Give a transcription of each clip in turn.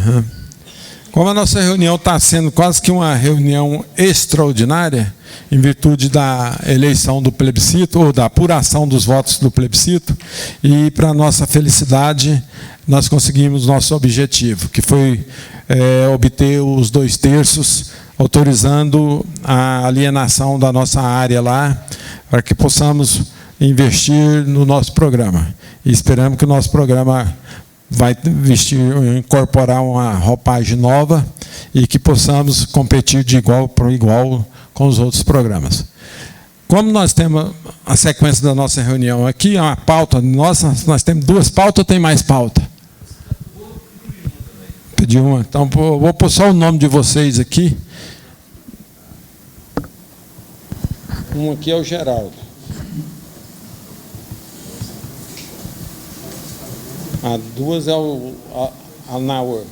Uhum. Como a nossa reunião está sendo quase que uma reunião extraordinária, em virtude da eleição do plebiscito, ou da apuração dos votos do plebiscito, e para nossa felicidade, nós conseguimos nosso objetivo, que foi obter os 2/3, autorizando a alienação da nossa área lá, para que possamos investir no nosso programa. E esperamos que o nosso programa vai incorporar uma roupagem nova e que possamos competir de igual para igual com os outros programas. Como nós temos a sequência da nossa reunião aqui, é uma pauta nossa, nós temos 2 pautas ou tem mais pauta? Pedi uma. Então, vou pôr só o nome de vocês aqui. Um aqui é o Geraldo. A 2 é o Nauer.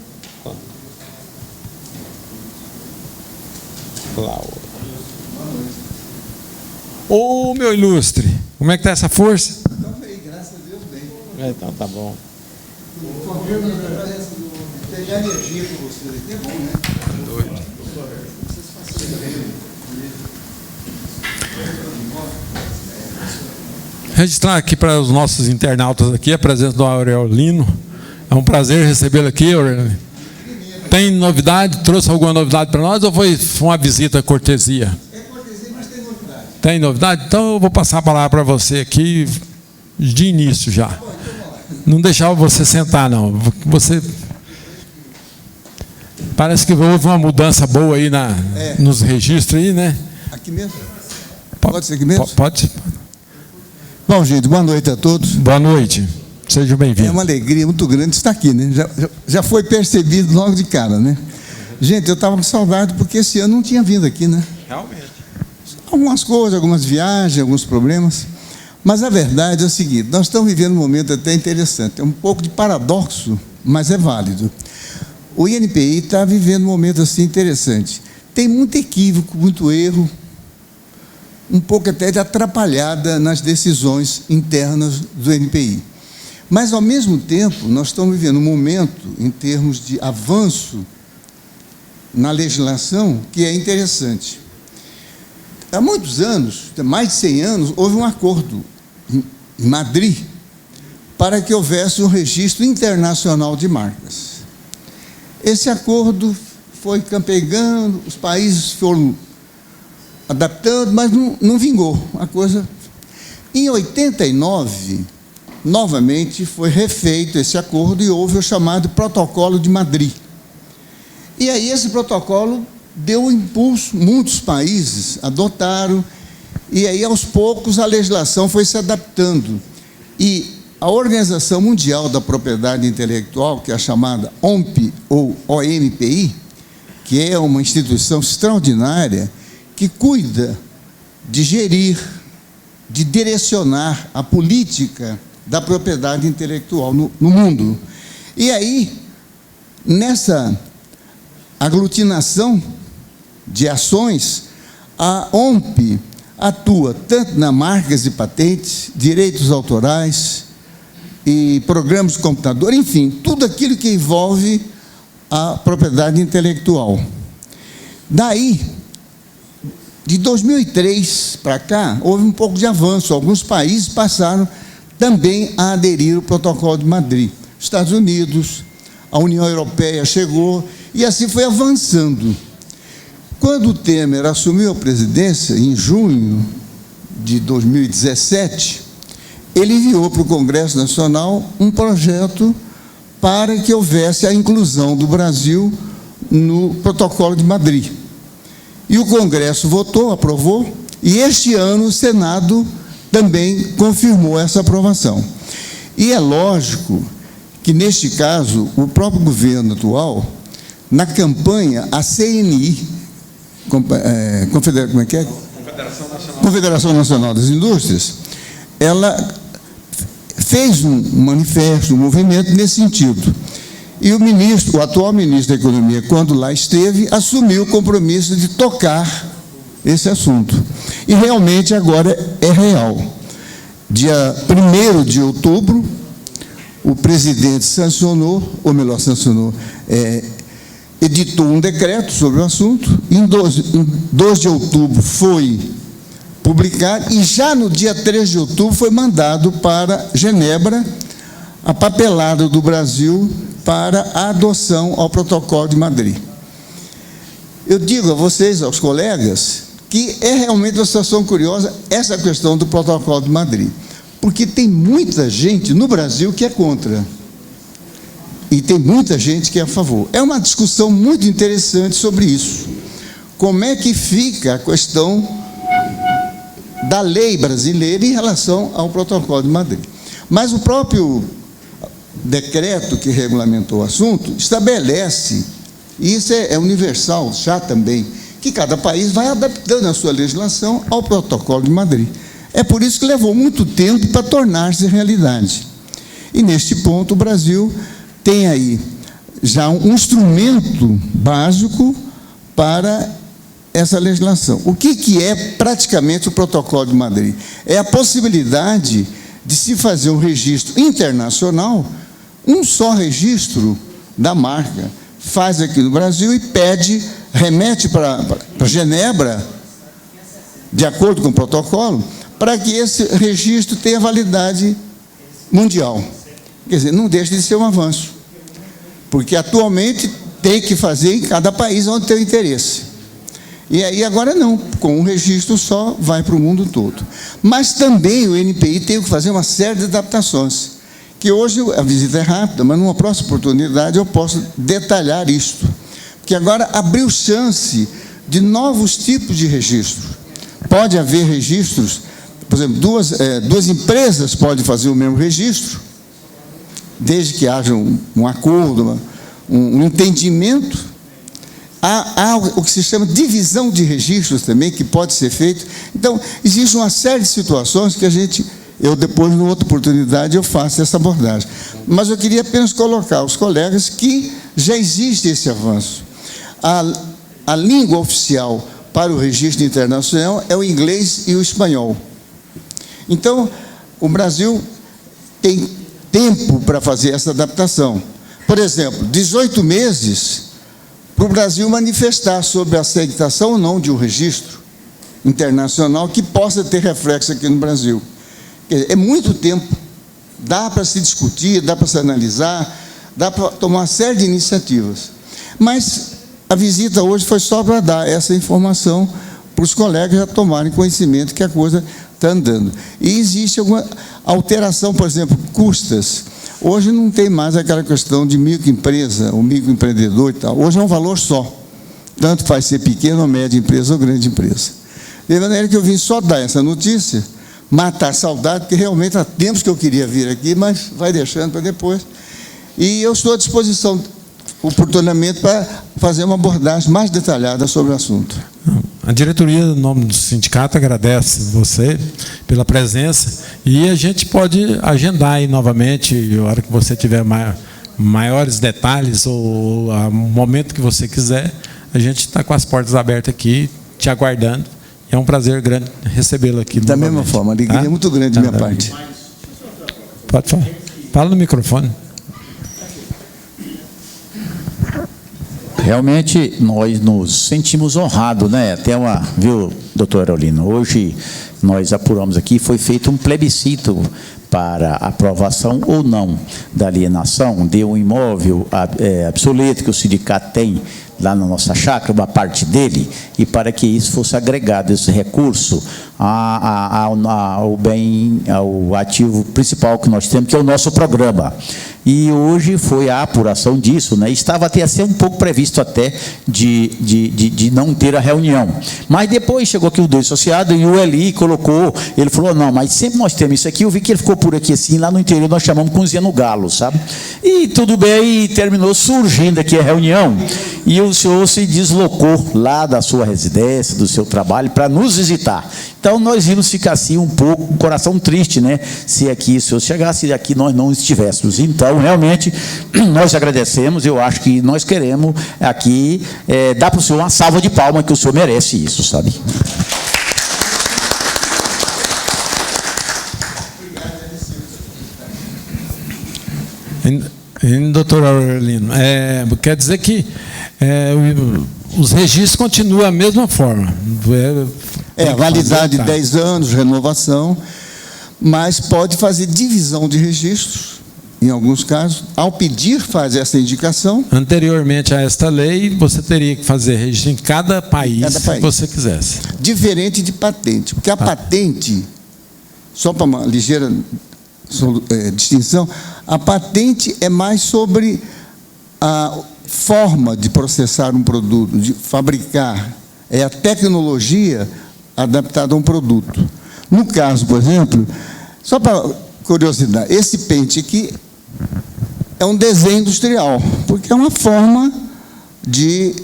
Ô, meu ilustre, como é que está essa força? Então, bem, graças a Deus, bem. Então, tá bom. Tem energia com vocês aqui, é bom, né? Doido. Registrar aqui para os nossos internautas aqui a presença do Aurelino. É um prazer recebê-lo aqui, Aurelino. Tem novidade? Trouxe alguma novidade para nós ou foi uma visita cortesia? É cortesia, mas tem novidade. Tem novidade? Então eu vou passar a palavra para você aqui de início já. Não deixar você sentar, não. Você... Parece que houve uma mudança boa aí nos registros aí, né? Aqui mesmo? Pode ser aqui mesmo? Pode. Bom, gente, boa noite a todos. Boa noite. Sejam bem-vindos. É uma alegria muito grande estar aqui, né? Já foi percebido logo de cara, né? Gente, eu estava com saudade porque esse ano não tinha vindo aqui, né? Realmente. Algumas coisas, algumas viagens, alguns problemas. Mas a verdade é o seguinte, nós estamos vivendo um momento até interessante. É um pouco de paradoxo, mas é válido. O INPI está vivendo um momento assim interessante. Tem muito equívoco, muito erro, um pouco até de atrapalhada nas decisões internas do INPI. Mas, ao mesmo tempo, nós estamos vivendo um momento, em termos de avanço na legislação, que é interessante. Há muitos anos, mais de 100 anos, houve um acordo em Madrid para que houvesse um registro internacional de marcas. Esse acordo foi campegando, os países foram adaptando, mas não vingou a coisa. Em 89, novamente foi refeito esse acordo e houve o chamado Protocolo de Madrid. E aí esse protocolo deu um impulso, muitos países adotaram, e aí aos poucos a legislação foi se adaptando. E a Organização Mundial da Propriedade Intelectual, que é a chamada OMPI ou OMPI, que é uma instituição extraordinária, que cuida de gerir, de direcionar a política da propriedade intelectual no mundo. E aí, nessa aglutinação de ações, a OMPI atua tanto nas marcas e patentes, direitos autorais e programas de computador, enfim, tudo aquilo que envolve a propriedade intelectual. Daí, de 2003 para cá, houve um pouco de avanço. Alguns países passaram também a aderir ao Protocolo de Madrid. Estados Unidos, a União Europeia chegou, e assim foi avançando. Quando o Temer assumiu a presidência, em junho de 2017, ele enviou para o Congresso Nacional um projeto para que houvesse a inclusão do Brasil no Protocolo de Madrid. E o Congresso votou, aprovou, e este ano o Senado também confirmou essa aprovação. E é lógico que, neste caso, o próprio governo atual, na campanha, a CNI, Confederação Nacional das Indústrias, ela fez um manifesto, um movimento nesse sentido. E o atual ministro da Economia, quando lá esteve, assumiu o compromisso de tocar esse assunto. E realmente agora é real. Dia 1º de outubro, o presidente sancionou, ou melhor, sancionou, editou um decreto sobre o assunto, em 2 de outubro foi publicado, e já no dia 3 de outubro foi mandado para Genebra a papelada do Brasil para a adoção ao Protocolo de Madrid. Eu digo a vocês, aos colegas, que é realmente uma situação curiosa essa questão do Protocolo de Madrid, porque tem muita gente no Brasil que é contra, e tem muita gente que é a favor. É uma discussão muito interessante sobre isso. Como é que fica a questão da lei brasileira em relação ao Protocolo de Madrid? Mas o próprio decreto que regulamentou o assunto estabelece, e isso é universal já também, que cada país vai adaptando a sua legislação ao Protocolo de Madrid. É por isso que levou muito tempo para tornar-se realidade. E neste ponto o Brasil tem aí já um instrumento básico para essa legislação. O que é praticamente o Protocolo de Madrid? É a possibilidade de se fazer um registro internacional, um só registro da marca, faz aqui no Brasil e pede, remete para Genebra, de acordo com o protocolo, para que esse registro tenha validade mundial. Quer dizer, não deixa de ser um avanço, porque atualmente tem que fazer em cada país onde tem o interesse. E aí agora não, com um registro só vai para o mundo todo. Mas também o NPI tem que fazer uma série de adaptações, que hoje a visita é rápida, mas numa próxima oportunidade eu posso detalhar isto, porque agora abriu chance de novos tipos de registro. Pode haver registros, por exemplo, duas empresas podem fazer o mesmo registro, desde que haja um acordo, um entendimento. Há o que se chama divisão de registros também, que pode ser feito. Então, existe uma série de situações que eu depois, numa outra oportunidade, eu faço essa abordagem. Mas eu queria apenas colocar aos colegas que já existe esse avanço. A língua oficial para o registro internacional é o inglês e o espanhol. Então, o Brasil tem tempo para fazer essa adaptação. Por exemplo, 18 meses para o Brasil manifestar sobre a aceitação ou não de um registro internacional que possa ter reflexo aqui no Brasil. É muito tempo, dá para se discutir, dá para se analisar, dá para tomar uma série de iniciativas. Mas a visita hoje foi só para dar essa informação para os colegas já tomarem conhecimento que a coisa está andando. E existe alguma alteração, por exemplo, custas. Hoje não tem mais aquela questão de microempresa, ou microempreendedor e tal. Hoje é um valor só. Tanto faz ser pequena ou média empresa ou grande empresa. De maneira que eu vim só dar essa notícia, matar a saudade, porque realmente há tempos que eu queria vir aqui, mas vai deixando para depois. E eu estou à disposição, oportunamente, para fazer uma abordagem mais detalhada sobre o assunto. A diretoria, no nome do sindicato, agradece você pela presença e a gente pode agendar aí novamente, a hora que você tiver maiores detalhes ou o momento que você quiser, a gente está com as portas abertas aqui, te aguardando. É um prazer grande recebê-lo aqui. Da mesma forma, a alegria é muito grande da minha parte. Pode falar. Fala no microfone. Realmente, nós nos sentimos honrados, né? Até viu, doutor Aurelino, hoje nós apuramos aqui, foi feito um plebiscito para aprovação ou não da alienação de um imóvel obsoleto que o sindicato tem lá na nossa chácara, uma parte dele, e para que isso fosse agregado, esse recurso, ao ativo principal que nós temos, que é o nosso programa. E hoje foi a apuração disso, né? Estava até a ser um pouco previsto até de não ter a reunião. Mas depois chegou aqui o dois associados e o Eli colocou, ele falou, não, mas sempre nós temos isso aqui, eu vi que ele ficou por aqui assim, lá no interior nós chamamos Cozinha no Galo, sabe? E tudo bem, e terminou surgindo aqui a reunião, e o senhor se deslocou lá da sua residência, do seu trabalho, para nos visitar. Então, nós íamos ficar assim um pouco, com o coração triste, né? Se aqui o senhor chegasse e aqui nós não estivéssemos. Então, realmente, nós agradecemos, eu acho que nós queremos aqui dar para o senhor uma salva de palmas, que o senhor merece isso, sabe? Doutor Aurelino, quer dizer que os registros continuam da mesma forma. Validade de 10 anos, renovação, mas pode fazer divisão de registros, em alguns casos. Ao pedir, faz essa indicação. Anteriormente a esta lei, você teria que fazer registro em cada país, se você quisesse. Diferente de patente, porque a patente, só para uma ligeira distinção, a patente é mais sobre a forma de processar um produto, de fabricar, é a tecnologia adaptada a um produto. No caso, por exemplo, só para curiosidade, esse pente aqui é um desenho industrial, porque é uma forma de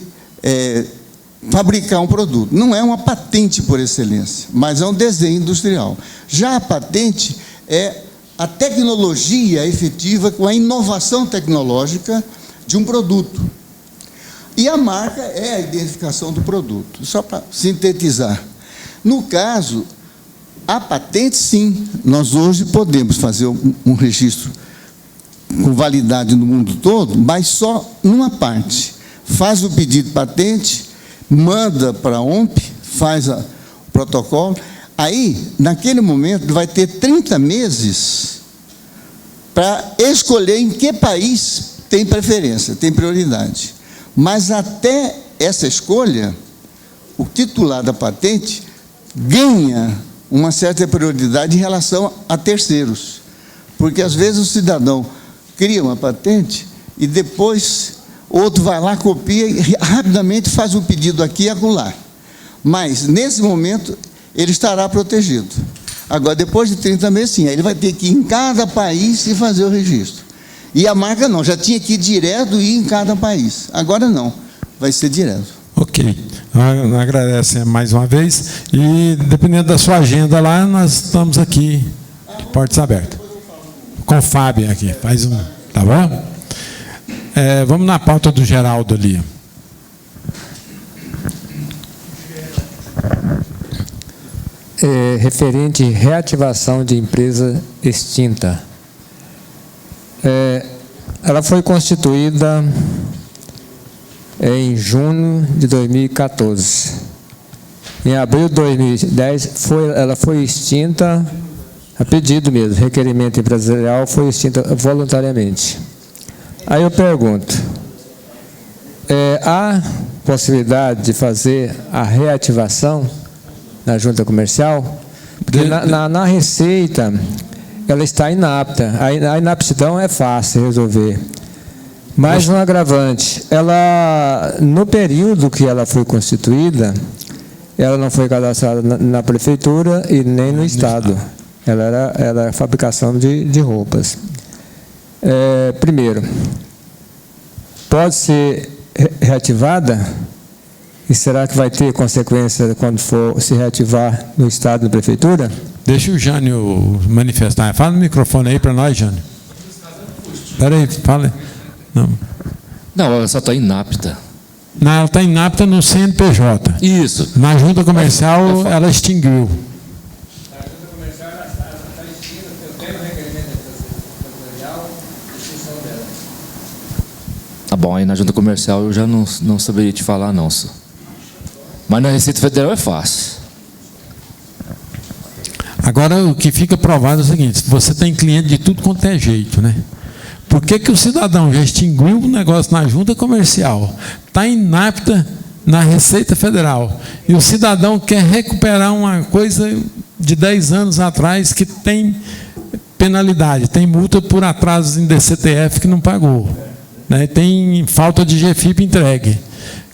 fabricar um produto. Não é uma patente por excelência, mas é um desenho industrial. Já a patente é a tecnologia efetiva com a inovação tecnológica de um produto. E a marca é a identificação do produto. Só para sintetizar. No caso, a patente, sim, nós hoje podemos fazer um registro com validade no mundo todo, mas só numa parte. Faz o pedido de patente, manda para a OMP, faz o protocolo. Aí, naquele momento, vai ter 30 meses para escolher em que país tem preferência, tem prioridade. Mas até essa escolha, o titular da patente ganha uma certa prioridade em relação a terceiros. Porque, às vezes, o cidadão cria uma patente e depois outro vai lá, copia e rapidamente faz um pedido aqui e acolá. Mas, nesse momento, ele estará protegido. Agora, depois de 30 meses, sim, aí ele vai ter que ir em cada país e fazer o registro. E a marca não, já tinha que ir direto e ir em cada país. Agora não, vai ser direto. Ok. Agradecem mais uma vez. E, dependendo da sua agenda lá, nós estamos aqui, portas abertas. Com o Fábio aqui, faz um, tá bom? Vamos na pauta do Geraldo ali. Referente à reativação de empresa extinta. Ela foi constituída em junho de 2014. Em abril de 2010, ela foi extinta, a pedido mesmo, requerimento empresarial, foi extinta voluntariamente. Aí eu pergunto, há possibilidade de fazer a reativação na junta comercial? Porque na Receita, ela está inapta. A inaptidão é fácil resolver. Mas um agravante, ela, no período que ela foi constituída, ela não foi cadastrada na prefeitura e nem no Estado. Ela era fabricação de roupas. Primeiro, pode ser reativada? E será que vai ter consequência quando for se reativar no Estado e na prefeitura? Deixa o Jânio manifestar. Fala no microfone aí para nós, Jânio. Espera aí, fala. Não, ela só está inapta. Não, ela está inapta no CNPJ. Isso. Na junta comercial, ela extinguiu. Na junta comercial, ela está extinta, eu tenho o requerimento empresarial e extinção dela. Tá bom, aí na junta comercial eu já não saberia te falar, não. Mas na Receita Federal é fácil. Agora, o que fica provado é o seguinte: você tem cliente de tudo quanto é jeito, né? Por que o cidadão já extinguiu o negócio na junta comercial, está inapta na Receita Federal, e o cidadão quer recuperar uma coisa de 10 anos atrás que tem penalidade, tem multa por atrasos em DCTF que não pagou, né? Tem falta de GFIP entregue.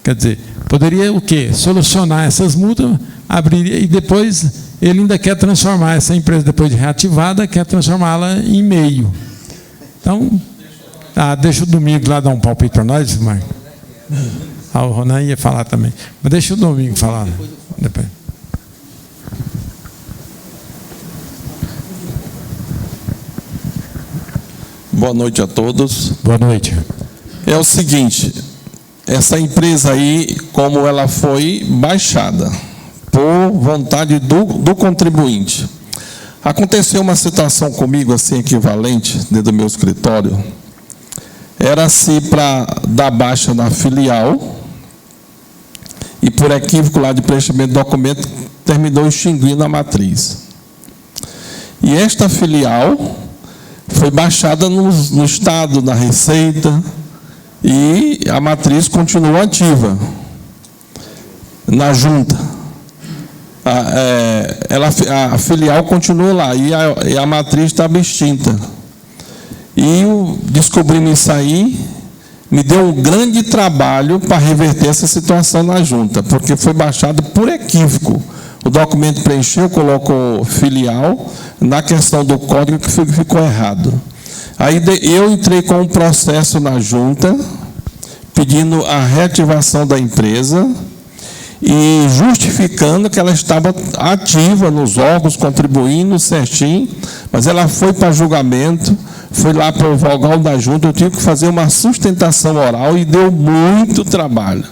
Quer dizer, poderia o quê? Solucionar essas multas, abrir, e depois ele ainda quer transformar essa empresa, depois de reativada, quer transformá-la em meio. Então, deixa o Domingo lá dar um palpite para nós, Marcos. O Ronan ia falar também. Mas deixa o Domingo falar. Depois. Boa noite a todos. Boa noite. É o seguinte, essa empresa aí, como ela foi baixada por vontade do contribuinte. Aconteceu uma situação comigo assim equivalente dentro do meu escritório. era-se para dar baixa na filial, e por equívoco lá de preenchimento do documento, terminou extinguindo a matriz. E esta filial foi baixada no Estado, na Receita, e a matriz continuou ativa na junta. A filial continuou lá e a matriz estava extinta. E descobrindo isso aí, me deu um grande trabalho para reverter essa situação na junta, porque foi baixado por equívoco. O documento preencheu, colocou filial, na questão do código que ficou errado. Aí eu entrei com um processo na junta, pedindo a reativação da empresa e justificando que ela estava ativa nos órgãos, contribuindo certinho, mas ela foi para julgamento, foi lá para o vogal da junta, eu tive que fazer uma sustentação oral e deu muito trabalho.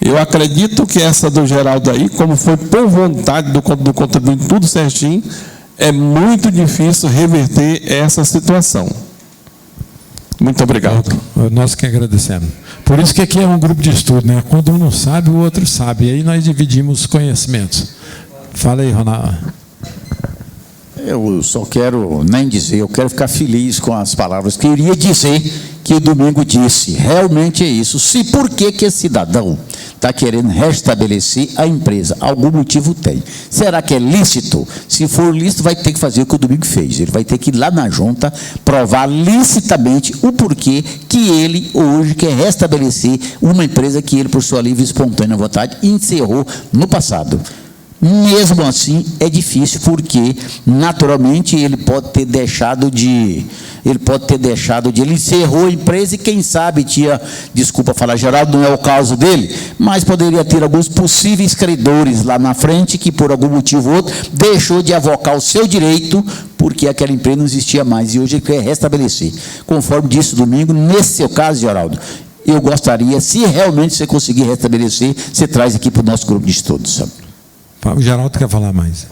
Eu acredito que essa do Geraldo aí, como foi por vontade do contribuinte, tudo certinho, é muito difícil reverter essa situação. Muito obrigado. Nós que agradecemos. Por isso que aqui é um grupo de estudo, né? Quando um não sabe, o outro sabe. E aí nós dividimos os conhecimentos. Fala aí, Ronaldo. Eu só quero nem dizer, eu quero ficar feliz com as palavras que eu iria dizer que o Domingo disse. Realmente é isso. Se por que esse cidadão está querendo restabelecer a empresa? Algum motivo tem. Será que é lícito? Se for lícito, vai ter que fazer o que o Domingo fez. Ele vai ter que ir lá na junta provar licitamente o porquê que ele hoje quer restabelecer uma empresa que ele, por sua livre e espontânea vontade, encerrou no passado. Mesmo assim, é difícil, porque, naturalmente, ele encerrou a empresa e, quem sabe, desculpa falar, Geraldo, não é o caso dele, mas poderia ter alguns possíveis credores lá na frente que, por algum motivo ou outro, deixou de avocar o seu direito, porque aquela empresa não existia mais, e hoje ele quer restabelecer. Conforme disse Domingo, nesse seu caso, Geraldo, eu gostaria, se realmente você conseguir restabelecer, você traz aqui para o nosso grupo de estudos, sabe? O Geraldo quer falar mais.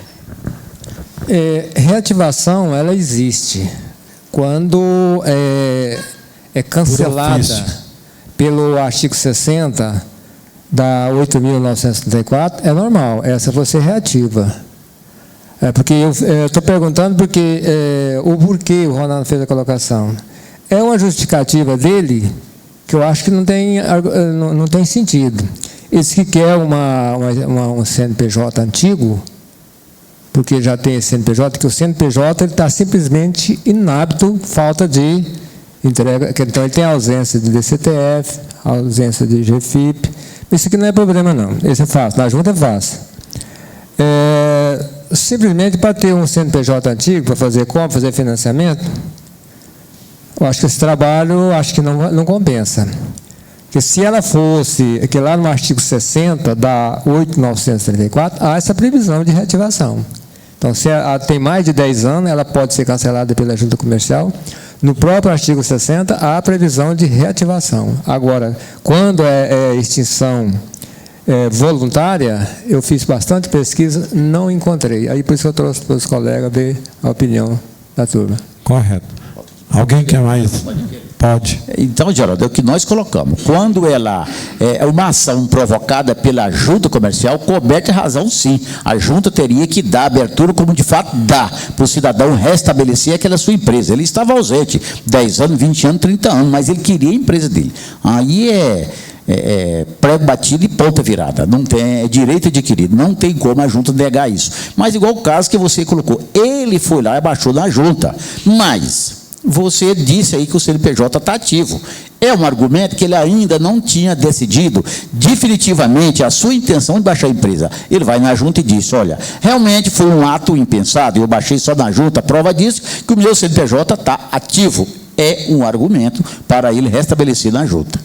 Reativação, ela existe. Quando é cancelada pelo artigo 60 da 8.934, é normal, essa você reativa. Porque eu estou perguntando o porquê o Ronaldo fez a colocação. É uma justificativa dele que eu acho que não tem sentido. Esse que quer um CNPJ antigo, porque já tem esse CNPJ, que o CNPJ está simplesmente inábito, falta de entrega. Então, ele tem ausência de DCTF, ausência de GFIP. Isso aqui não é problema, não. Esse é fácil. Na junta é fácil. Simplesmente para ter um CNPJ antigo, para fazer compra, fazer financiamento, eu acho que esse trabalho não compensa. Porque se ela fosse, que lá no artigo 60 da 8.934, há essa previsão de reativação. Então, se ela tem mais de 10 anos, ela pode ser cancelada pela junta comercial. No próprio artigo 60, há a previsão de reativação. Agora, quando é extinção voluntária, eu fiz bastante pesquisa, não encontrei. Aí, por isso que eu trouxe para os colegas ver a opinião da turma. Correto. Alguém quer mais? Pode. Então, Geraldo, é o que nós colocamos. Quando ela é uma ação provocada pela junta comercial, coberta razão, sim. A junta teria que dar abertura, como de fato dá, para o cidadão restabelecer aquela sua empresa. Ele estava ausente 10 anos, 20 anos, 30 anos, mas ele queria a empresa dele. Aí prego batido e ponta virada. Não tem, é direito adquirido. Não tem como a junta negar isso. Mas igual o caso que você colocou, ele foi lá e baixou na junta. Mas você disse aí que o CNPJ está ativo. É um argumento que ele ainda não tinha decidido definitivamente a sua intenção de baixar a empresa. Ele vai na junta e diz, olha, realmente foi um ato impensado, eu baixei só na junta, prova disso que o meu CNPJ está ativo. É um argumento para ele restabelecer na junta.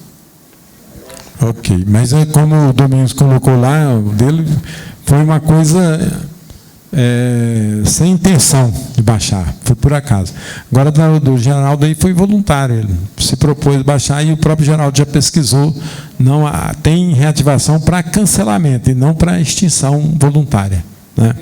Ok, mas como o Domingos colocou lá, o dele foi uma coisa sem intenção de baixar, foi por acaso. Agora, do Geraldo aí foi voluntário, ele se propôs baixar e o próprio Geraldo já pesquisou, tem reativação para cancelamento e não para extinção voluntária. Né?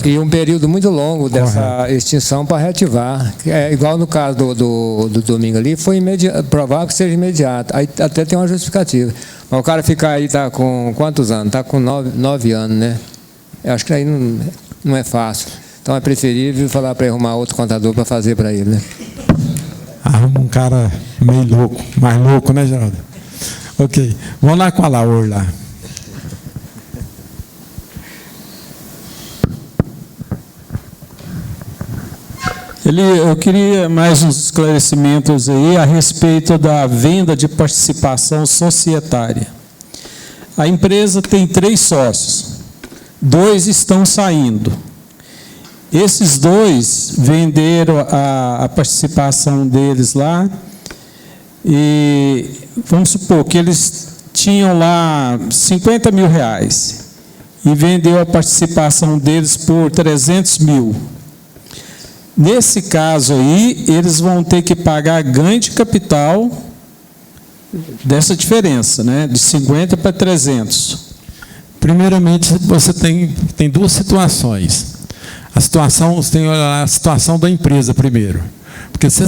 E um período muito longo dessa extinção para reativar. É igual no caso do domingo ali, foi provável que seja imediato. Aí até tem uma justificativa. Mas o cara ficar aí, está com quantos anos? Está com 9 anos, né? Eu acho que aí não é fácil. Então é preferível falar para arrumar outro contador para fazer para ele, né? Arruma um cara meio louco, mais louco, né, Geraldo? Ok. Vamos lá com a Laura lá. Eu queria mais uns esclarecimentos aí a respeito da venda de participação societária. A empresa tem 3 sócios, 2 estão saindo. Esses 2 venderam a participação deles lá e vamos supor que eles tinham lá R$50 mil e vendeu a participação deles por 300 mil. Nesse caso aí, eles vão ter que pagar ganho de capital dessa diferença, né? De 50 para 300. Primeiramente, você tem 2 situações. Você tem que olhar a situação da empresa primeiro. Porque se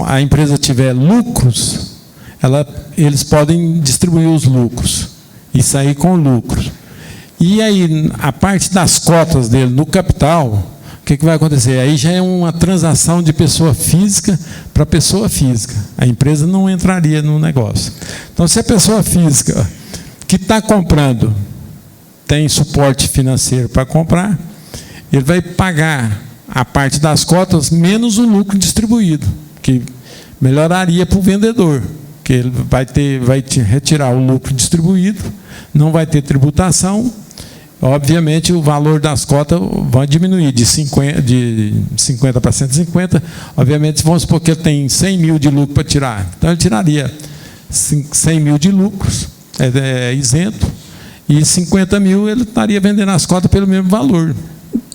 a empresa tiver lucros, eles podem distribuir os lucros e sair com lucros. E aí, a parte das cotas dele no capital, o que vai acontecer? Aí já é uma transação de pessoa física para pessoa física. A empresa não entraria no negócio. Então, se a pessoa física que está comprando tem suporte financeiro para comprar, ele vai pagar a parte das cotas menos o lucro distribuído, que melhoraria para o vendedor, que ele vai retirar o lucro distribuído, não vai ter tributação. Obviamente, o valor das cotas vai diminuir de 50 para 150. Obviamente, vamos supor que ele tem 100 mil de lucro para tirar. Então, ele tiraria 100 mil de lucros, isento, e 50 mil ele estaria vendendo as cotas pelo mesmo valor.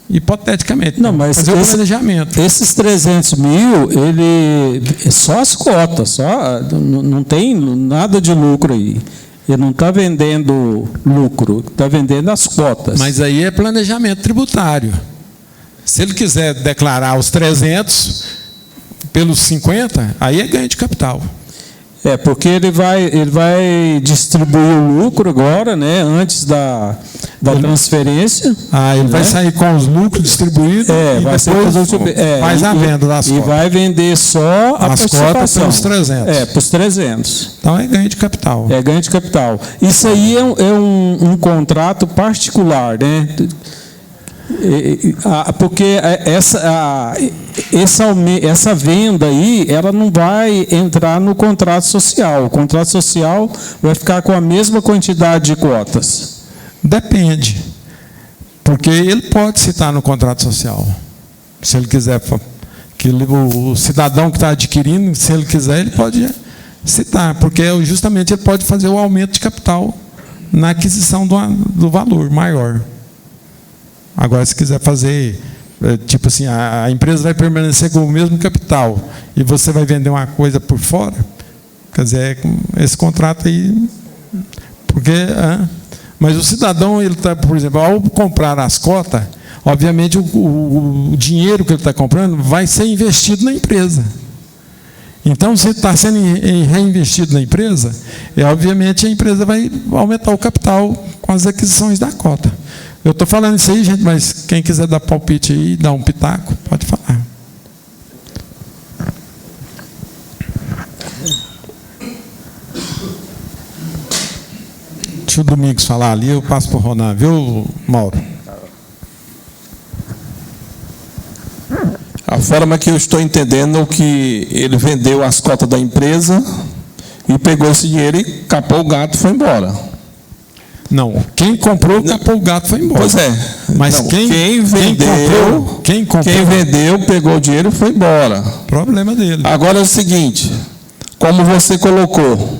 Hipoteticamente. Não, mas fazer o planejamento. Esses 300 mil, só as cotas, não tem nada de lucro aí. Ele não está vendendo lucro, está vendendo as cotas. Mas aí é planejamento tributário. Se ele quiser declarar os 300 pelos 50, aí é ganho de capital. Porque ele vai distribuir o lucro agora, né, antes da transferência. Ele vai sair com os lucros distribuídos e vai depois faz a venda das cotas. E vai vender só a participação. As cotas pelos 300. Para os 300. Então é ganho de capital. É ganho de capital. Isso aí é um contrato particular, né? Porque essa venda aí, ela não vai entrar no contrato social. O contrato social vai ficar com a mesma quantidade de cotas. Depende. Porque ele pode citar no contrato social. Se ele quiser. O cidadão que está adquirindo, se ele quiser, ele pode citar. Porque justamente ele pode fazer o aumento de capital na aquisição do valor maior. Agora, se quiser fazer, tipo assim, a empresa vai permanecer com o mesmo capital e você vai vender uma coisa por fora, quer dizer, esse contrato aí, mas o cidadão, ele está, por exemplo, ao comprar as cotas, obviamente o dinheiro que ele está comprando vai ser investido na empresa. Então, se está sendo reinvestido na empresa, obviamente a empresa vai aumentar o capital com as aquisições da cota. Eu estou falando isso aí, gente, mas quem quiser dar palpite aí, dar um pitaco, pode falar. Deixa o Domingos falar ali, eu passo para o Ronan, viu, Mauro? A forma que eu estou entendendo que ele vendeu as cotas da empresa e pegou esse dinheiro e capou o gato e foi embora. Não, quem comprou, capou o gato e foi embora. Pois é. Mas quem vendeu, pegou o dinheiro e foi embora. Problema dele. Agora é o seguinte, como você colocou,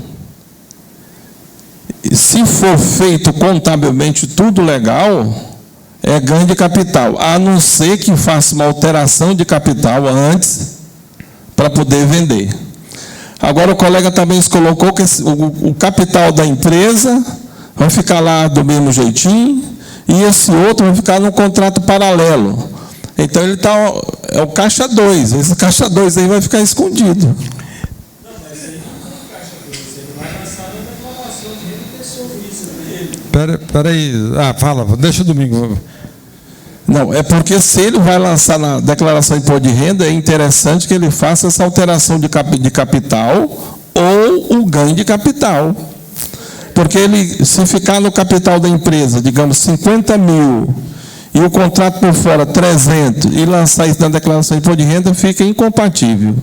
se for feito contabilmente tudo legal, é ganho de capital, a não ser que faça uma alteração de capital antes para poder vender. Agora o colega também colocou que o capital da empresa vai ficar lá do mesmo jeitinho e esse outro vai ficar num contrato paralelo. Então ele é o caixa 2, esse caixa 2 aí vai ficar escondido. Espera aí, fala, deixa o Domingo. Não, é porque se ele vai lançar na declaração de imposto de renda, é interessante que ele faça essa alteração de capital ou o ganho de capital. Porque ele, se ficar no capital da empresa, digamos, 50 mil, e o contrato por fora 300, e lançar isso na declaração de imposto de renda, fica incompatível.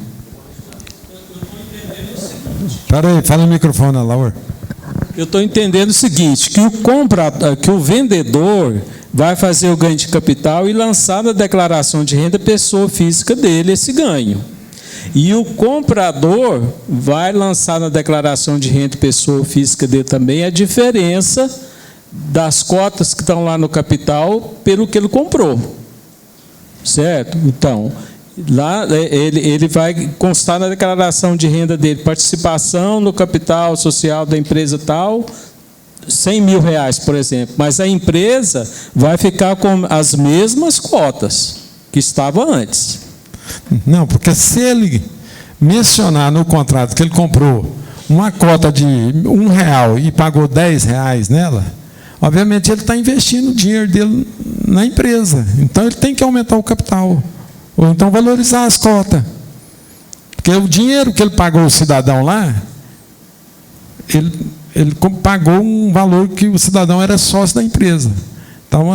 Espera aí, fala no microfone, Laura. Eu estou entendendo o seguinte, que o vendedor vai fazer o ganho de capital e lançar na declaração de renda pessoa física dele esse ganho. E o comprador vai lançar na declaração de renda pessoa física dele também a diferença das cotas que estão lá no capital pelo que ele comprou. Certo? Então, lá ele vai constar na declaração de renda dele participação no capital social da empresa tal, 100 mil reais, por exemplo. Mas a empresa vai ficar com as mesmas cotas que estava antes. Não, porque se ele mencionar no contrato que ele comprou uma cota de R$1 e pagou R$10 nela, obviamente ele está investindo o dinheiro dele na empresa. Então ele tem que aumentar o capital. Ou então valorizar as cotas. Porque o dinheiro que ele pagou o cidadão lá, ele pagou um valor que o cidadão era sócio da empresa. Então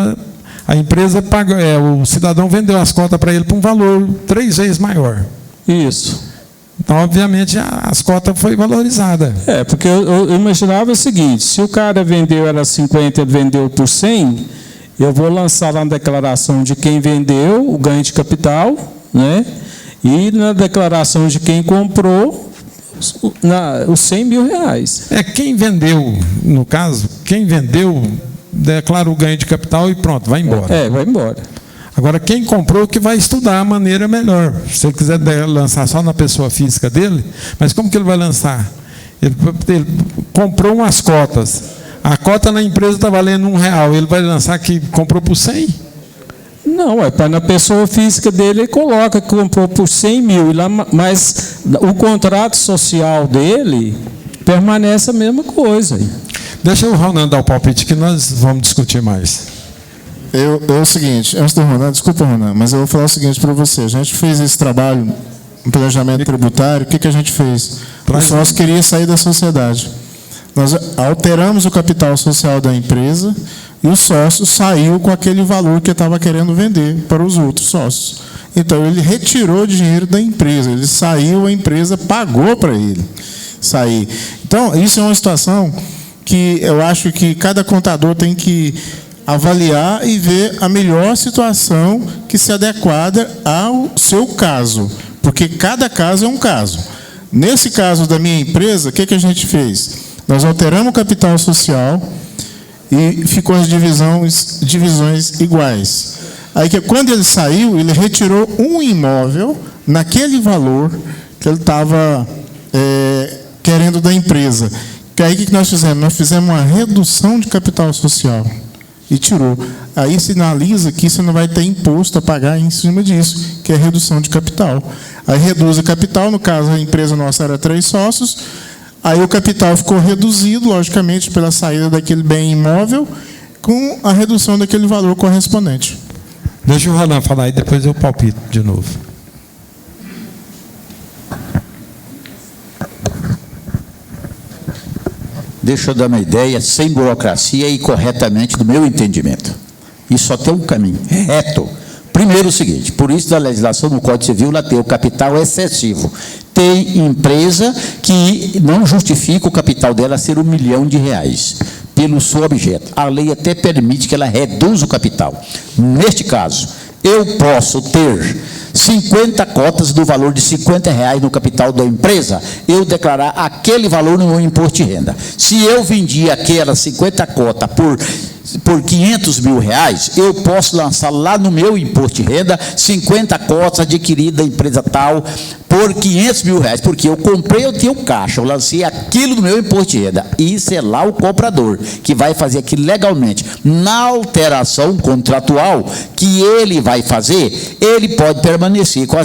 a empresa pagou, o cidadão vendeu as cotas para ele por um valor 3 vezes maior. Isso. Então, obviamente, as cotas foi valorizada. Porque eu imaginava o seguinte, se o cara vendeu era 50, ele vendeu por 100, eu vou lançar lá na declaração de quem vendeu o ganho de capital, né? E na declaração de quem comprou os 100 mil reais. Quem vendeu, no caso, quem vendeu declara o ganho de capital e pronto, vai embora. Vai embora. Agora, quem comprou que vai estudar a maneira melhor. Se ele quiser lançar só na pessoa física dele, mas como que ele vai lançar? Ele comprou umas cotas. A cota na empresa está valendo R$1. Ele vai lançar que comprou por 100? Não, na pessoa física dele ele coloca que comprou por 100 mil, mas o contrato social dele permanece a mesma coisa. Deixa o Ronaldo dar o palpite que nós vamos discutir mais. É o seguinte, antes do Ronaldo, desculpa, Ronaldo, mas eu vou falar o seguinte para você. A gente fez esse trabalho, um planejamento tributário, o que a gente fez? O sócio queria sair da sociedade. Nós alteramos o capital social da empresa e o sócio saiu com aquele valor que estava querendo vender para os outros sócios. Então, ele retirou dinheiro da empresa, ele saiu, a empresa pagou para ele sair. Então, isso é uma situação que eu acho que cada contador tem que avaliar e ver a melhor situação que se adequada ao seu caso, porque cada caso é um caso. Nesse caso da minha empresa, o que a gente fez? Nós alteramos o capital social e ficou as divisões iguais. Aí que quando ele saiu, ele retirou um imóvel naquele valor que ele estava querendo da empresa. Que aí o que nós fizemos? Nós fizemos uma redução de capital social. E tirou. Aí sinaliza que você não vai ter imposto a pagar em cima disso, que é redução de capital. Aí reduz o capital, no caso a empresa nossa era 3 sócios, aí o capital ficou reduzido, logicamente, pela saída daquele bem imóvel, com a redução daquele valor correspondente. Deixa o Ronan falar e depois eu palpito de novo. Deixa eu dar uma ideia, sem burocracia e corretamente do meu entendimento. E só tem um caminho reto. Primeiro o seguinte, por isso da legislação no Código Civil, lá tem o capital excessivo. Tem empresa que não justifica o capital dela ser R$1 milhão pelo seu objeto. A lei até permite que ela reduza o capital. Neste caso, eu posso ter 50 cotas do valor de R$50 no capital da empresa, eu declarar aquele valor no meu imposto de renda. Se eu vendi aquelas 50 cotas por por R$500 mil, eu posso lançar lá no meu imposto de renda 50 cotas adquiridas da empresa tal por R$500 mil, porque eu comprei, eu tenho caixa, eu lancei aquilo no meu imposto de renda. Isso é lá o comprador que vai fazer aquilo legalmente. Na alteração contratual que ele vai fazer, ele pode permanecer com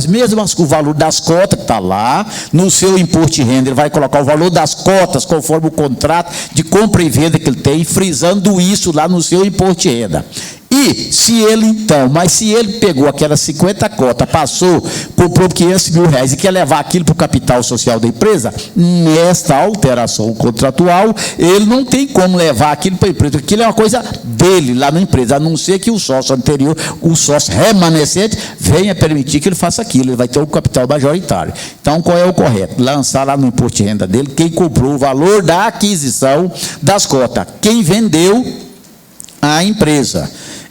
com o valor das cotas que está lá no seu imposto de renda. Ele vai colocar o valor das cotas conforme o contrato de compra e venda que ele tem, frisando isso lá no seu imposto de renda. E se ele pegou aquelas 50 cotas, passou, comprou R$500 mil e quer levar aquilo para o capital social da empresa, nesta alteração contratual, ele não tem como levar aquilo para a empresa, porque aquilo é uma coisa dele lá na empresa, a não ser que o sócio anterior, o sócio remanescente, venha permitir que ele faça aquilo, ele vai ter um capital majoritário. Então, qual é o correto? Lançar lá no imposto de renda dele quem comprou o valor da aquisição das cotas, quem vendeu a empresa.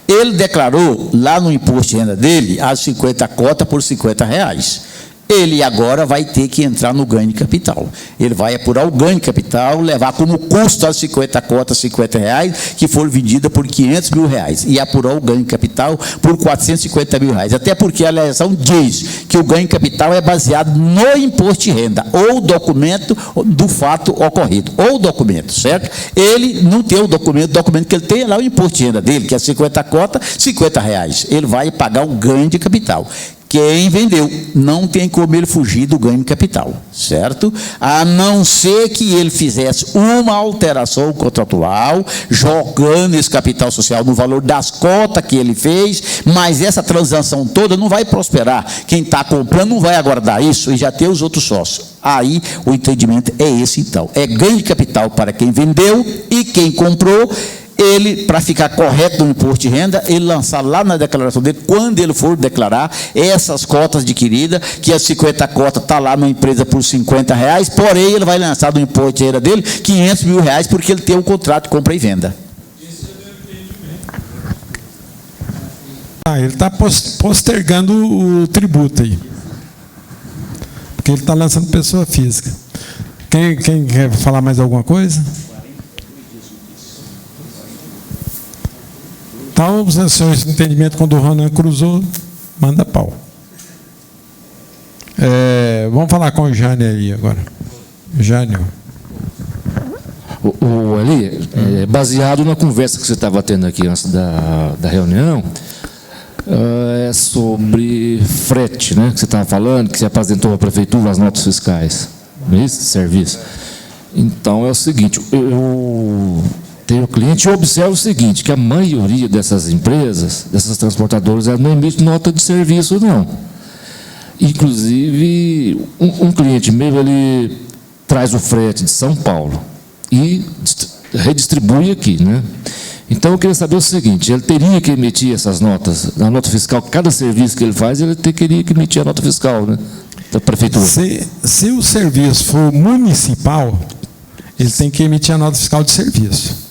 Ele declarou lá no imposto de renda dele as 50 cotas por R$50. Ele agora vai ter que entrar no ganho de capital. Ele vai apurar o ganho de capital, levar como custo as 50 cotas, R$50, que foram vendidas por R$500 mil, e apurar o ganho de capital por R$450 mil. Até porque a legislação diz que o ganho de capital é baseado no imposto de renda, ou documento do fato ocorrido, ou documento, certo? Ele não tem o documento que ele tem é lá o imposto de renda dele, que é 50 cotas, R$50. Ele vai pagar o ganho de capital. Quem vendeu não tem como ele fugir do ganho de capital, certo? A não ser que ele fizesse uma alteração contratual, jogando esse capital social no valor das cotas que ele fez, mas essa transação toda não vai prosperar. Quem está comprando não vai aguardar isso e já tem os outros sócios. Aí o entendimento é esse, então. É ganho de capital para quem vendeu e quem comprou. Ele, para ficar correto no imposto de renda, ele lançar lá na declaração dele, quando ele for declarar essas cotas adquiridas, que as 50 cotas estão lá na empresa por R$50, porém ele vai lançar no imposto de renda dele R$500 mil, porque ele tem um contrato de compra e venda. Ele está postergando o tributo aí, porque ele está lançando pessoa física. Quem quer falar mais alguma coisa? Então, os senhores de entendimento, quando o Ronan cruzou, manda pau. Vamos falar com o Jânio aí agora. Jânio. Ali, baseado na conversa que você estava tendo aqui antes da reunião, é sobre frete, né? Que você estava falando, que você apresentou à prefeitura as notas fiscais, não é isso? Serviço. Então, é o seguinte, eu tenho cliente e observo o seguinte, que a maioria dessas empresas, dessas transportadoras, elas não emitem nota de serviço, não. Inclusive, um cliente meu, ele traz o frete de São Paulo e redistribui aqui, né? Então, eu queria saber o seguinte, ele teria que emitir essas notas, a nota fiscal, cada serviço que ele faz, ele teria que emitir a nota fiscal, né? Da prefeitura. Se o serviço for municipal, ele tem que emitir a nota fiscal de serviço.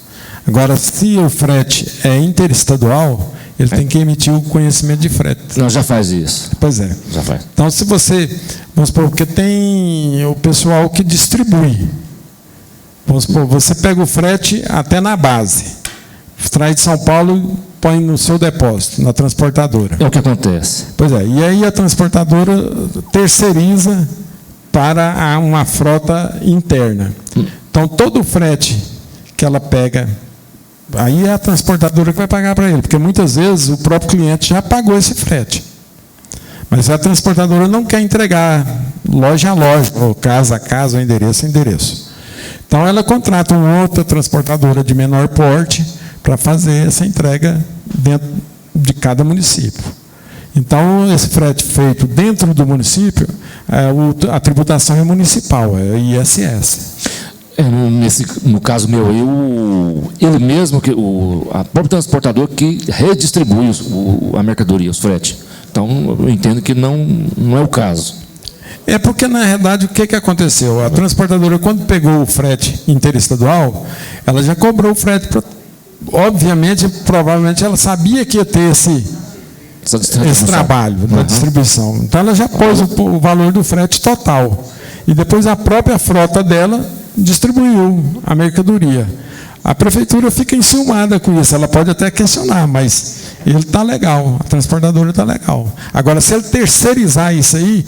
Agora, se o frete é interestadual, ele tem que emitir o conhecimento de frete. Não, já faz isso. Pois é. Já faz. Então, se você... Vamos supor, porque tem o pessoal que distribui. Vamos supor, você pega o frete até na base. Traz de São Paulo e põe no seu depósito, na transportadora. É o que acontece. Pois é. E aí a transportadora terceiriza para uma frota interna. Então, todo o frete que ela pega... Aí é a transportadora que vai pagar para ele, porque muitas vezes o próprio cliente já pagou esse frete. Mas a transportadora não quer entregar loja a loja, ou casa a casa, ou endereço a endereço. Então ela contrata uma outra transportadora de menor porte para fazer essa entrega dentro de cada município. Então, esse frete feito dentro do município, a tributação é municipal, é ISS. No caso meu, ele mesmo, a própria transportador que redistribui a mercadoria, os fretes. Então, eu entendo que não é o caso. É porque, na realidade, o que aconteceu? A transportadora, quando pegou o frete interestadual, ela já cobrou o frete. Obviamente, provavelmente, ela sabia que ia ter esse trabalho da distribuição. Então, ela já pôs o valor do frete total. E depois a própria frota dela distribuiu a mercadoria. A prefeitura fica enciumada com isso, ela pode até questionar, mas ele está legal, a transportadora está legal. Agora, se ele terceirizar isso aí,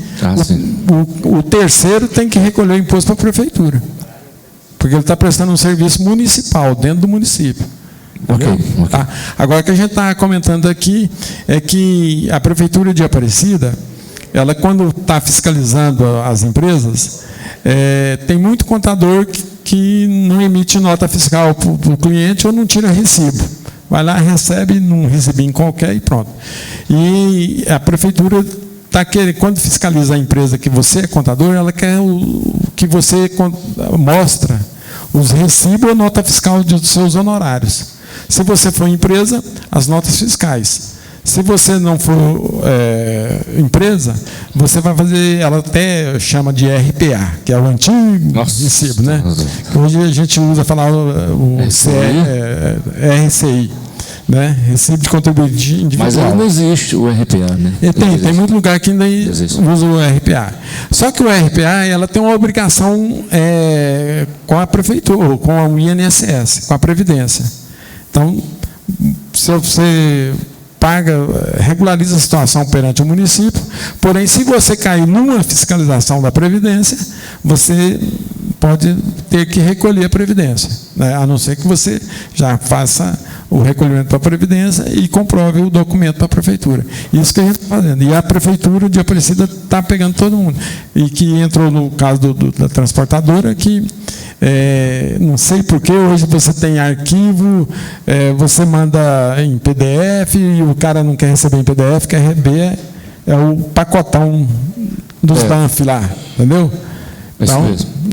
o terceiro tem que recolher o imposto para a prefeitura, porque ele está prestando um serviço municipal, dentro do município. Ok. Tá? Agora, o que a gente está comentando aqui é que a prefeitura de Aparecida, ela, quando está fiscalizando as empresas, tem muito contador que não emite nota fiscal para o cliente ou não tira recibo. Vai lá, recebe num recibinho qualquer e pronto. E a prefeitura está querendo, quando fiscaliza a empresa que você é contador, ela quer que você mostra os recibos ou nota fiscal dos seus honorários. Se você for empresa, as notas fiscais. Se você não for empresa, você vai fazer, ela até chama de RPA, que é o antigo recibo, né? Hoje a gente usa falar o RCI, né? Recibo de contribuinte individual. Mas ainda não existe o RPA, né? Tem muito lugar que ainda usa o RPA. Só que o RPA, ela tem uma obrigação com a prefeitura, com o INSS, com a Previdência. Então, se você regulariza a situação perante o município, porém, se você cair numa fiscalização da Previdência, você pode ter que recolher a Previdência, né? A não ser que você já faça o recolhimento para a Previdência e comprove o documento para a Prefeitura. Isso que a gente está fazendo. E a Prefeitura de Aparecida está pegando todo mundo. E que entrou no caso da transportadora, que não sei porquê, hoje você tem arquivo, você manda em PDF e o cara não quer receber em PDF, quer receber o pacotão dos DANF lá, entendeu?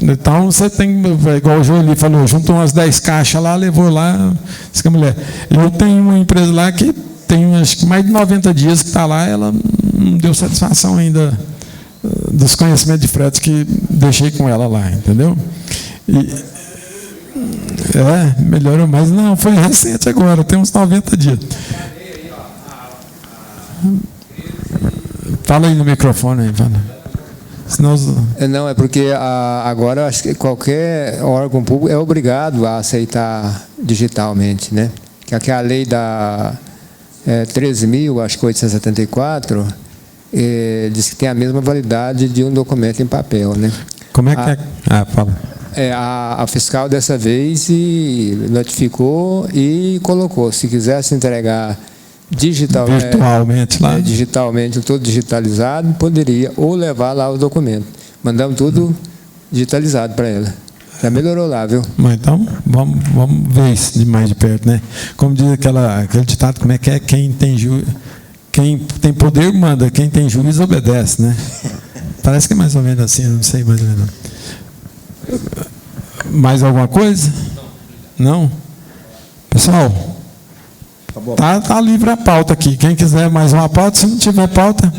Então você tem, igual o Joeli falou, juntou umas 10 caixas lá, levou lá, disse que a mulher. Eu tenho uma empresa lá que tem acho que mais de 90 dias que está lá, ela não deu satisfação ainda dos conhecimentos de frete que deixei com ela lá, entendeu? Melhorou, mas não, foi recente agora, tem uns 90 dias. Fala aí no microfone aí, fala. Senão... Não, é porque agora acho que qualquer órgão público é obrigado a aceitar digitalmente, né? Que a lei da 13.874 diz que tem a mesma validade de um documento em papel, né? Como é que é? Fala. A fiscal dessa vez notificou e colocou, se quisesse entregar virtualmente lá, digitalmente, tudo digitalizado, poderia ou levar lá o documento. Mandamos tudo digitalizado para ela. Já melhorou lá, viu? Mas então, vamos ver isso de mais de perto, né? Como diz aquele ditado, como é que é? Quem tem poder manda, quem tem juízo obedece, né? Parece que é mais ou menos assim, eu não sei mais ou menos. Mais alguma coisa? Não? Pessoal, tá livre a pauta aqui. Quem quiser mais uma pauta, se não tiver pauta,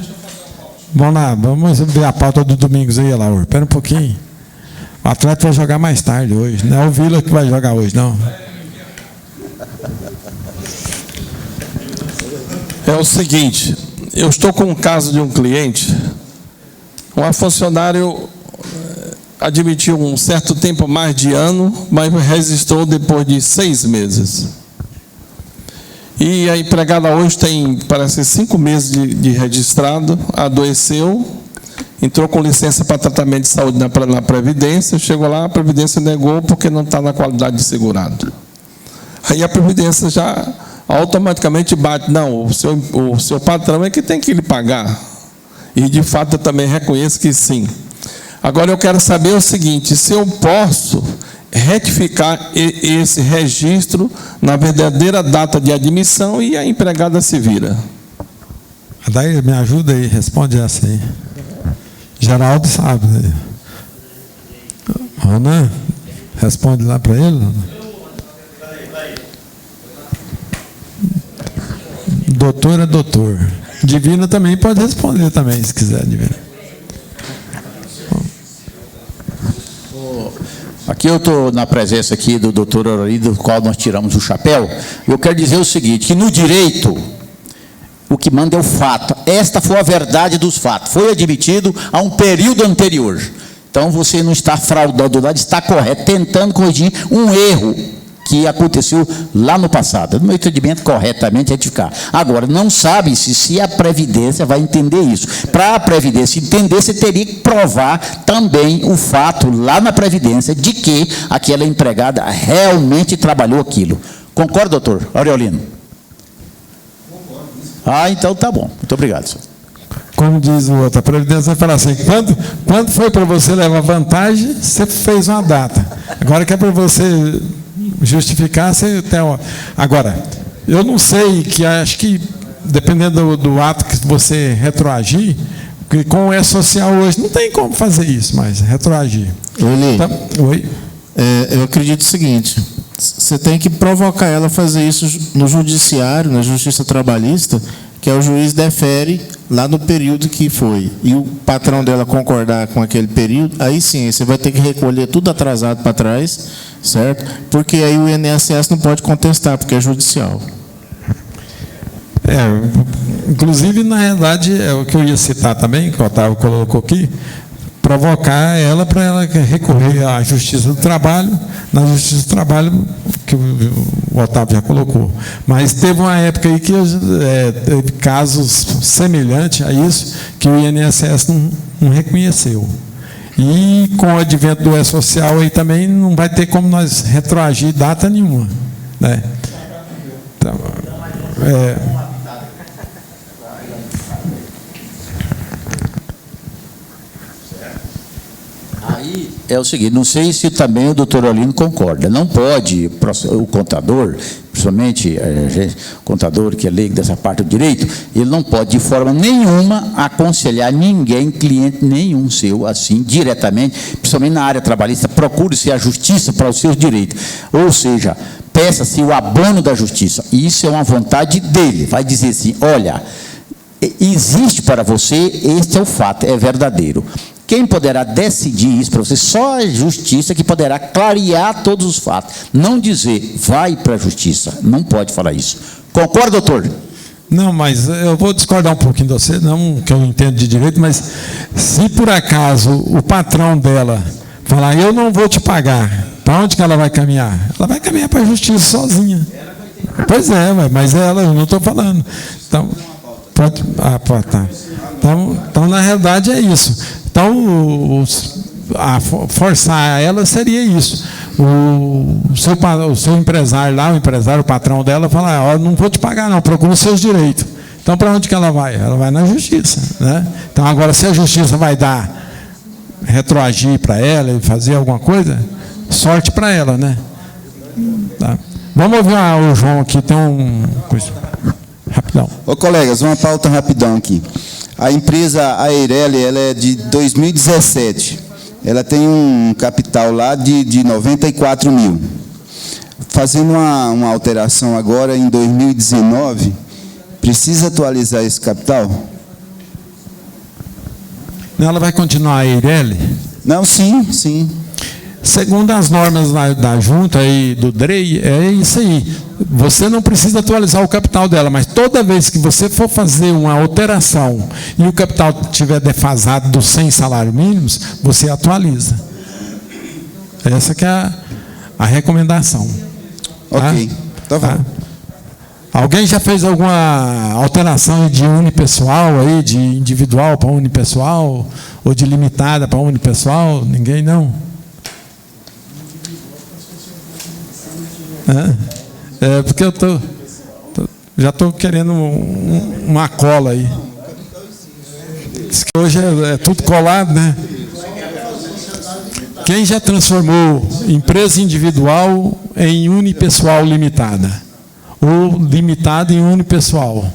vamos lá, vamos ver a pauta do Domingos aí, Laura. Espera um pouquinho. O Atlético vai jogar mais tarde hoje. Não é o Vila que vai jogar hoje, não. É o seguinte, eu estou com um caso de um cliente, um funcionário admitiu um certo tempo mais de ano, mas registrou depois de 6 meses. E a empregada hoje tem, parece, 5 meses de registrado, adoeceu, entrou com licença para tratamento de saúde na Previdência, chegou lá, a Previdência negou porque não está na qualidade de segurado. Aí a Previdência já automaticamente bate, não, o seu patrão é que tem que lhe pagar. E de fato eu também reconheço que sim. Agora eu quero saber o seguinte, se eu posso retificar esse registro na verdadeira data de admissão e a empregada se vira. Daí me ajuda aí, responde essa aí. Geraldo sabe. Né? Ana, responde lá para ele. Doutor é doutor. Divina também pode responder também, se quiser, Divina. Aqui eu estou na presença aqui do doutor Orori, do qual nós tiramos o chapéu. Eu quero dizer o seguinte, que no direito, o que manda é o fato. Esta foi a verdade dos fatos. Foi admitido a um período anterior. Então, você não está fraudando nada, está correto, tentando corrigir um erro. que aconteceu lá no passado. No meu entendimento, corretamente retificar. Agora, não sabe-se se a Previdência vai entender isso. Para a Previdência entender, você teria que provar também o fato lá na Previdência de que aquela empregada realmente trabalhou aquilo. Concorda, doutor Aurelino? Ah, então tá bom. Muito obrigado, senhor. Como diz o outro, a Previdência vai falar assim, quando foi para você levar vantagem, você fez uma data. Agora que é para você justificar, você tem uma... Agora, eu não sei, que acho que, dependendo do ato que você retroagir, porque com o E-Social hoje não tem como fazer isso mais, retroagir. Então, Oi? Eu acredito o seguinte, você tem que provocar ela a fazer isso no judiciário, na justiça trabalhista, que é o juiz defere lá no período que foi, e o patrão dela concordar com aquele período, aí sim, você vai ter que recolher tudo atrasado para trás, certo? Porque aí o INSS não pode contestar, porque é judicial. Inclusive, na realidade, é o que eu ia citar também, que o Otávio colocou aqui, provocar ela para ela recorrer à Justiça do Trabalho, na Justiça do Trabalho, que o Otávio já colocou. Mas teve uma época aí que teve casos semelhantes a isso, que o INSS não reconheceu. E com o advento do E-Social aí também não vai ter como nós retroagir data nenhuma, né? Então, Aí é o seguinte, não sei se também o doutor Aurelino concorda, não pode o contador, principalmente o contador que é leigo dessa parte do direito, ele não pode de forma nenhuma aconselhar ninguém, cliente nenhum seu, assim, diretamente, principalmente na área trabalhista, procure-se a justiça para os seus direitos, ou seja, peça-se o abono da justiça, e isso é uma vontade dele, vai dizer assim, olha, existe para você, este é o fato, é verdadeiro. Quem poderá decidir isso para você? Só a justiça que poderá clarear todos os fatos. Não dizer, vai para a justiça. Não pode falar isso. Concorda, doutor? Não, mas eu vou discordar um pouquinho de você, não que eu não entendo de direito, mas se por acaso o patrão dela falar, eu não vou te pagar, para onde que ela vai caminhar? Ela vai caminhar para a justiça sozinha. Pois é, mas ela, eu não estou falando. Então, pode, tá. Então, na realidade, é isso. Então, forçar ela seria isso. O seu empresário lá, o patrão dela, fala, eu não vou te pagar não, procura os seus direitos. Então, para onde que ela vai? Ela vai na justiça, né? Então, agora, se a justiça vai retroagir para ela e fazer alguma coisa, sorte para ela, né? Tá. Vamos ouvir o João aqui, tem rapidão. Ô, colegas, uma pauta rapidão aqui. A empresa Aireli, ela é de 2017. Ela tem um capital lá de 94 mil. Fazendo uma alteração agora em 2019, precisa atualizar esse capital? Ela vai continuar a Aireli? Não, sim. Segundo as normas da junta e do DREI, é isso aí. Você não precisa atualizar o capital dela, mas toda vez que você for fazer uma alteração e o capital estiver defasado dos 100 salários mínimos, você atualiza. Essa que é a recomendação. Ok, tá bom. Alguém já fez alguma alteração de unipessoal, aí, de individual para unipessoal, ou de limitada para unipessoal? Ninguém, não? Porque eu já estou querendo uma cola aí. Diz que hoje é tudo colado, né? Quem já transformou empresa individual em unipessoal limitada? Ou limitada em unipessoal?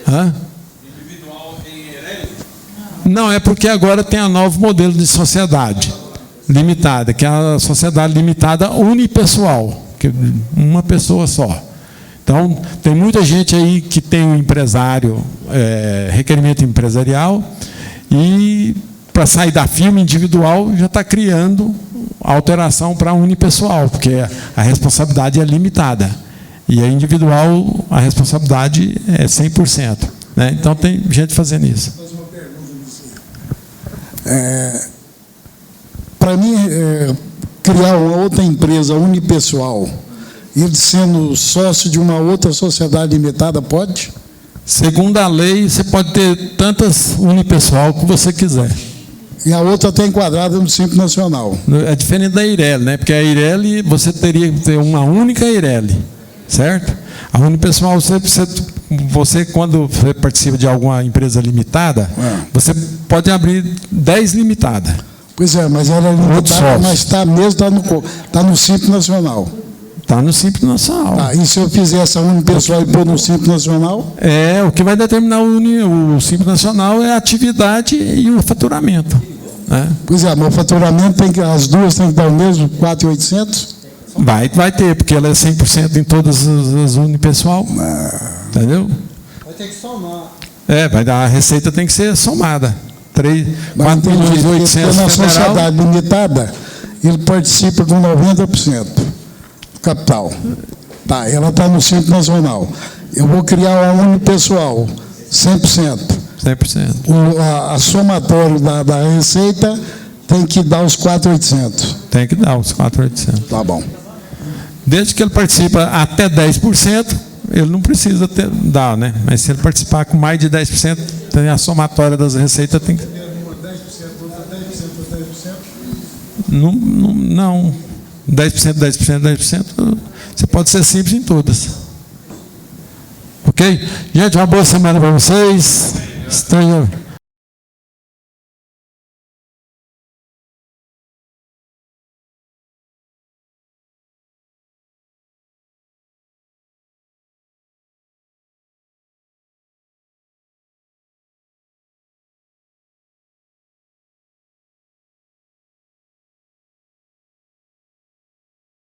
Individual em Aireli? Não, é porque agora tem a novo modelo de sociedade limitada, que é a sociedade limitada unipessoal, que uma pessoa só. Então, tem muita gente aí que tem um empresário, requerimento empresarial, e para sair da firma individual já está criando alteração para unipessoal, porque a responsabilidade é limitada. E a individual, a responsabilidade é 100%. Né? Então, tem gente fazendo isso. Para mim, criar uma outra empresa unipessoal, ele sendo sócio de uma outra sociedade limitada, pode? Segundo a lei, você pode ter tantas unipessoal que você quiser. E a outra está enquadrada no Simples Nacional. É diferente da Eireli, né? Porque a Eireli, você teria que ter uma única Eireli, certo? A unipessoal, você quando você participa de alguma empresa limitada, você pode abrir 10 limitadas. Pois é, mas ela é limitada, mas está mesmo, está no Simples Nacional. Está no Simples Nacional. Tá, e se eu fizer essa unipessoal e pôr no Simples Nacional? O que vai determinar o Simples Nacional é a atividade e o faturamento. Né? Pois é, mas o faturamento, as duas têm que dar o mesmo, 4.800? Vai ter, porque ela é 100% em todas as unipessoal. Entendeu? Vai ter que somar. A receita tem que ser somada. 4.800.000 na sociedade limitada, ele participa com 90% do capital. Tá, ela está no Simples Nacional. Eu vou criar uma unipessoal, 100%. 100%. A somatório da receita tem que dar os 4.800. Tem que dar os 4.800. Tá bom. Desde que ele participa até 10%, ele não precisa dar, né? Mas se ele participar com mais de 10%, tem a somatória das receitas tem que... 10%, 10%, 10%? Não. 10%, 10%, 10%, você pode ser simples em todas. Ok? Gente, uma boa semana para vocês. Estranho.